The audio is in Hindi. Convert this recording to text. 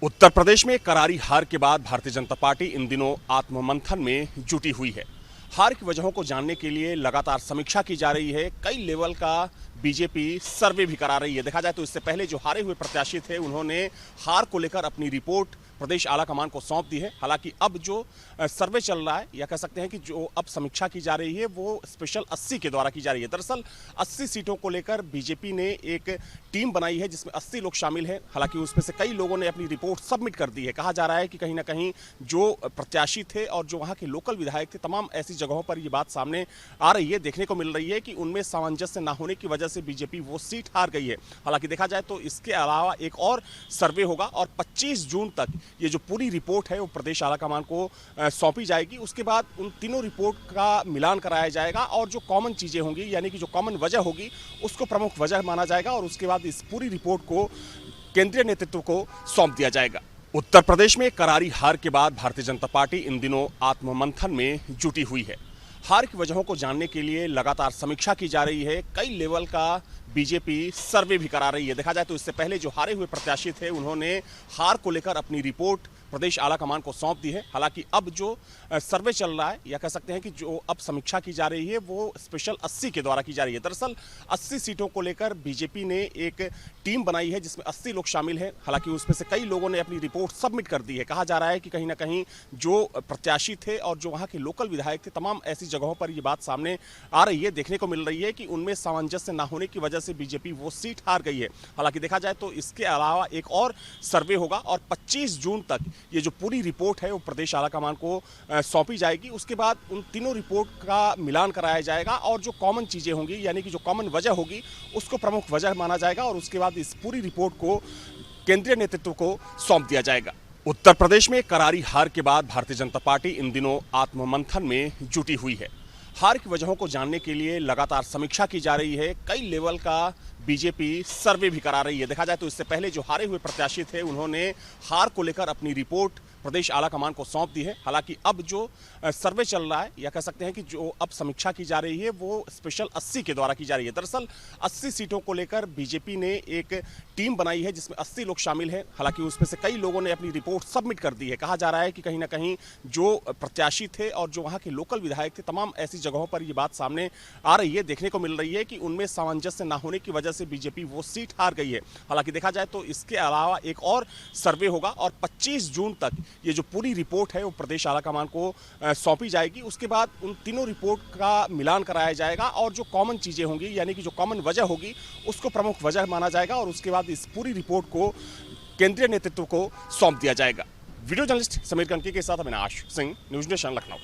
उत्तर प्रदेश में करारी हार के बाद भारतीय जनता पार्टी इन दिनों आत्ममंथन में जुटी हुई है। हार की वजहों को जानने के लिए लगातार समीक्षा की जा रही है। कई लेवल का बीजेपी सर्वे भी करा रही है। देखा जाए तो इससे पहले जो हारे हुए प्रत्याशी थे उन्होंने हार को लेकर अपनी रिपोर्ट प्रदेश आला कमान को सौंप दी है। हालांकि अब जो सर्वे चल रहा है या कह सकते हैं कि जो अब समीक्षा की जा रही है वो स्पेशल 80 के द्वारा की जा रही है। दरअसल 80 सीटों को लेकर बीजेपी ने एक टीम बनाई है जिसमें 80 लोग शामिल हैं। हालांकि उसमें से कई लोगों ने अपनी रिपोर्ट सबमिट कर दी है। कहा जा रहा है कि कहीं ना कहीं जो प्रत्याशी थे और जो वहाँ के लोकल विधायक थे, तमाम ऐसी जगहों पर ये बात सामने आ रही है, देखने को मिल रही है कि उनमें सामंजस्य न होने की वजह से बीजेपी वो सीट हार गई है। हालांकि देखा जाए तो इसके अलावा एक और सर्वे होगा और 25 जून तक ये जो पूरी रिपोर्ट है वो प्रदेश आला कमान को सौंपी जाएगी। उसके बाद उन तीनों रिपोर्ट का मिलान कराया जाएगा और जो कॉमन चीज़ें होंगी यानी कि जो कॉमन वजह होगी उसको प्रमुख वजह माना जाएगा और उसके बाद इस पूरी रिपोर्ट को केंद्रीय नेतृत्व को सौंप दिया जाएगा। उत्तर प्रदेश में करारी हार के बाद भारतीय जनता पार्टी इन दिनों आत्ममंथन में जुटी हुई है। हार की वजहों को जानने के लिए लगातार समीक्षा की जा रही है। कई लेवल का बीजेपी सर्वे भी करा रही है। देखा जाए तो इससे पहले जो हारे हुए प्रत्याशी थे उन्होंने हार को लेकर अपनी रिपोर्ट प्रदेश आला कमान को सौंप दी है। हालांकि अब जो सर्वे चल रहा है या कह सकते हैं कि जो अब समीक्षा की जा रही है वो स्पेशल 80 के द्वारा की जा रही है। दरअसल 80 सीटों को लेकर बीजेपी ने एक टीम बनाई है जिसमें 80 लोग शामिल हैं। हालांकि उसमें से कई लोगों ने अपनी रिपोर्ट सबमिट कर दी है। कहा जा रहा है कि कहीं ना कहीं जो प्रत्याशी थे और जो वहाँ के लोकल विधायक थे, तमाम ऐसी जगहों पर ये बात सामने आ रही है, देखने को मिल रही है कि उनमें सामंजस्य न होने की वजह से बीजेपी वो सीट हार गई है। हालांकि देखा जाए तो इसके अलावा एक और सर्वे होगा और 25 जून तक ये जो पूरी रिपोर्ट है वो प्रदेश आला कमान को सौंपी जाएगी। उसके बाद उन तीनों रिपोर्ट का मिलान कराया जाएगा और जो कॉमन चीज़ें होंगी यानी कि जो कॉमन वजह होगी उसको प्रमुख वजह माना जाएगा और उसके बाद इस पूरी रिपोर्ट को केंद्रीय नेतृत्व को सौंप दिया जाएगा। उत्तर प्रदेश में करारी हार के बाद भारतीय जनता पार्टी इन दिनों आत्ममंथन में जुटी हुई है। हार की वजहों को जानने के लिए लगातार समीक्षा की जा रही है। कई लेवल का बीजेपी सर्वे भी करा रही है। देखा जाए तो इससे पहले जो हारे हुए प्रत्याशी थे उन्होंने हार को लेकर अपनी रिपोर्ट प्रदेश आला कमान को सौंप दी है। हालांकि अब जो सर्वे चल रहा है या कह सकते हैं कि जो अब समीक्षा की जा रही है वो स्पेशल 80 के द्वारा की जा रही है। दरअसल 80 सीटों को लेकर बीजेपी ने एक टीम बनाई है जिसमें 80 लोग शामिल हैं। हालांकि उसमें से कई लोगों ने अपनी रिपोर्ट सबमिट कर दी है। कहा जा रहा है कि कहीं ना कहीं जो प्रत्याशी थे और जो वहाँ के लोकल विधायक थे, तमाम ऐसी जगहों पर ये बात सामने आ रही है, देखने को मिल रही है कि उनमें सामंजस्य न होने की वजह से बीजेपी वो सीट हार गई है। हालांकि देखा जाए तो इसके अलावा एक और सर्वे होगा और 25 जून तक ये जो पूरी रिपोर्ट है वो प्रदेश आला कमान को सौंपी जाएगी। उसके बाद उन तीनों रिपोर्ट का मिलान कराया जाएगा और जो कॉमन चीज़ें होंगी यानी कि जो कॉमन वजह होगी उसको प्रमुख वजह माना जाएगा और उसके बाद इस पूरी रिपोर्ट को केंद्रीय नेतृत्व को सौंप दिया जाएगा। वीडियो जर्नलिस्ट समीर कंकी के साथ अविनाश सिंह, न्यूज़ नेशन, लखनऊ।